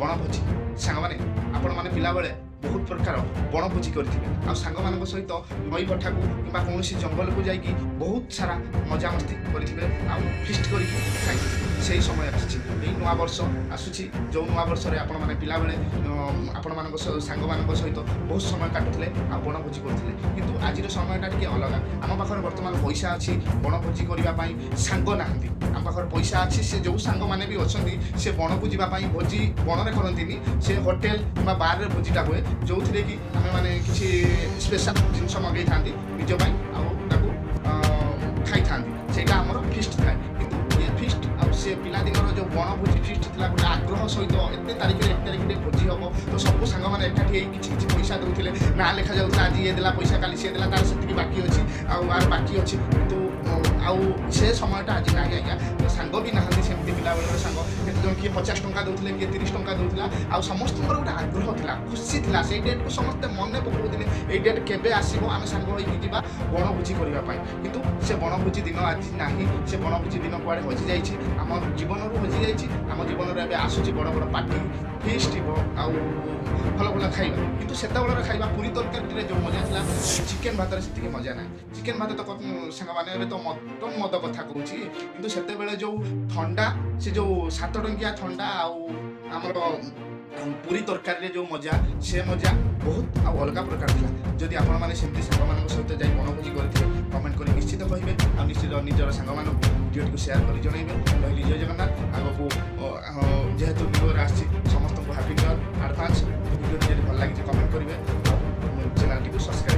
ବଣଭୋଜି ସାଙ୍ଗମାନେ ଆପଣମାନେ ପିଲାବେଳେ ବହୁତ ପ୍ରକାର ବଣଭୋଜି କରିଥିବେ ଆଉ ସାଙ୍ଗମାନଙ୍କ ସହିତ ନଈ ପଠାକୁ କିମ୍ବା କୌଣସି ଜଙ୍ଗଲକୁ ଯାଇକି ବହୁତ ସାରା ମଜାମସ୍ତି କରିଥିବେ ଆଉ ଫିଷ୍ଟ କରିକି ଖାଇଥିବେ। ସେହି ସମୟ ଆସିଛି, ଏଇ ନୂଆ ବର୍ଷ ଆସୁଛି, ଯେଉଁ ନୂଆ ବର୍ଷରେ ଆପଣମାନେ ପିଲାବେଳେ ଆପଣମାନଙ୍କ ସାଙ୍ଗମାନଙ୍କ ସହିତ ବହୁତ ସମୟ କାଟୁଥିଲେ ଆଉ ବଣଭୋଜି କରୁଥିଲେ। କିନ୍ତୁ ଆଜିର ସମୟଟା ଟିକେ ଅଲଗା। ଆମ ପାଖରେ ବର୍ତ୍ତମାନ ପଇସା ଅଛି, ବଣଭୋଜି କରିବା ପାଇଁ ସାଙ୍ଗ ନାହାନ୍ତି। ଆମ ପାଖରେ ପଇସା ଅଛି, ସେ ଯେଉଁ ସାଙ୍ଗମାନେ ବି ଅଛନ୍ତି ସେ ବଣକୁ ଯିବା ପାଇଁ ଭୋଜି ବଣରେ କରନ୍ତିନି, ସେ ହୋଟେଲ କିମ୍ବା ବାରରେ ଭୋଜିଟା ହୁଏ, ଯେଉଁଥିରେ କି ଆମେମାନେ କିଛି ସ୍ପେଶାଲ ଜିନିଷ ମଗେଇଥାନ୍ତି ନିଜ ପାଇଁ ଆଉ ତାକୁ ଖାଇଥାନ୍ତି। ସେଇଟା ଆମର ଫିଷ୍ଟ ଥାଏ। କିନ୍ତୁ ଏ ଫିଷ୍ଟ ଆଉ ସେ ପିଲାଦିନର ଯେଉଁ ବଣଭୋଜି ଫିଷ୍ଟ ଥିଲା ଗୋଟେ ଆଗ୍ରହ ସହିତ ଏତେ ତାରିଖରେ ଭୋଜି ହେବ, ତ ସବୁ ସାଙ୍ଗମାନେ ଏକାଠି ହେଇ କିଛି କିଛି ପଇସା ଦେଉଥିଲେ, ନାଁ ଲେଖାଯାଉଥିଲା, ଆଜି ଇଏ ଦେଲା ପଇସା, କାଲି ସିଏ ଦେଲା, ତାର ସେତିକି ବାକି ଅଛି ଆଉ ଆର ବାକି ଅଛି। କିନ୍ତୁ ଆଉ ସେ ସମୟଟା ଆଜି ନାହିଁ ଆଜ୍ଞା। ସାଙ୍ଗ ବି ନାହାନ୍ତି ସେମିତି ପିଲାବେଳର ସାଙ୍ଗ। କେତେଜଣ କିଏ 50 ଟଙ୍କା ଦେଉଥିଲେ, କିଏ 30 ଟଙ୍କା ଦେଉଥିଲା, ଆଉ ସମସ୍ତଙ୍କର ଗୋଟେ ଆଗ୍ରହ ଥିଲା, ଖୁସି ଥିଲା। ସେଇ ଡେଟ୍କୁ ସମସ୍ତେ ମନେ ପକାଉଥିଲେ, ଏଇ ଡେଟ୍ କେବେ ଆସିବ ଆମେ ସାଙ୍ଗ ହୋଇକି ଯିବା ବଣଭୋଜି କରିବା ପାଇଁ। କିନ୍ତୁ ସେ ବଣଭୋଜି ଦିନ ଆଜି ନାହିଁ, ସେ ବଣଭୋଜି ଦିନ କୁଆଡ଼େ ହଜିଯାଇଛି, ଆମ ଜୀବନରୁ ହଜିଯାଇଛି। ଆମ ଜୀବନରେ ଏବେ ଆସୁଛି ବଡ଼ ବଡ଼ ପାର୍ଟି, ଫିଷ୍ଟ ଆଉ ଭଲ ଭଲ ଖାଇବା। କିନ୍ତୁ ସେତେବେଳର ଖାଇବା ପୁରୀ ତରକାରୀରେ ଯେଉଁ ମଜା ଥିଲା, ଚିକେନ୍ ଭାତରେ ସେତିକି ମଜା ନାହିଁ। ଚିକେନ୍ ଭାତ ତ ସାଙ୍ଗମାନେ ଏବେ ତ ମଦ କଥା କହୁଛି, କିନ୍ତୁ ସେତେବେଳେ ଯେଉଁ ଥଣ୍ଡା, ସେ ଯେଉଁ 7 ଟଙ୍କିଆ ଥଣ୍ଡା ଆଉ ଆମର ପୁରୀ ତରକାରୀରେ ଯେଉଁ ମଜା, ସେ ମଜା ବହୁତ ଆଉ ଅଲଗା ପ୍ରକାର ଥିଲା। ଯଦି ଆପଣମାନେ ସେମିତି ସାଙ୍ଗମାନଙ୍କ ସହିତ ଯାଇ ବଣଭୋଜି କରିଥିବେ, କମେଣ୍ଟ କରି ନିଶ୍ଚିତ କହିବେ ଆଉ ନିଶ୍ଚିତ ନିଜର ସାଙ୍ଗମାନଙ୍କୁ ଭିଡ଼ିଓଟିକୁ ସେୟାର କରି ଜଣାଇବେ। ରହିଲି ଜୟ ଜଗନ୍ନାଥ। ଆଗକୁ ଯେହେତୁ ନ୍ୟୁ ଇୟର୍ ଆସିଛି, ସମସ୍ତଙ୍କୁ ହାପି ନ୍ୟୁ ଇୟର୍ ଆଡ଼ଭାନ୍ସ। ଭିଡ଼ିଓଟି ଯଦି ଭଲ ଲାଗିଛି କମେଣ୍ଟ କରିବେ ଆଉ ଚ୍ୟାନେଲଟିକୁ ସବସ୍କ୍ରାଇବ୍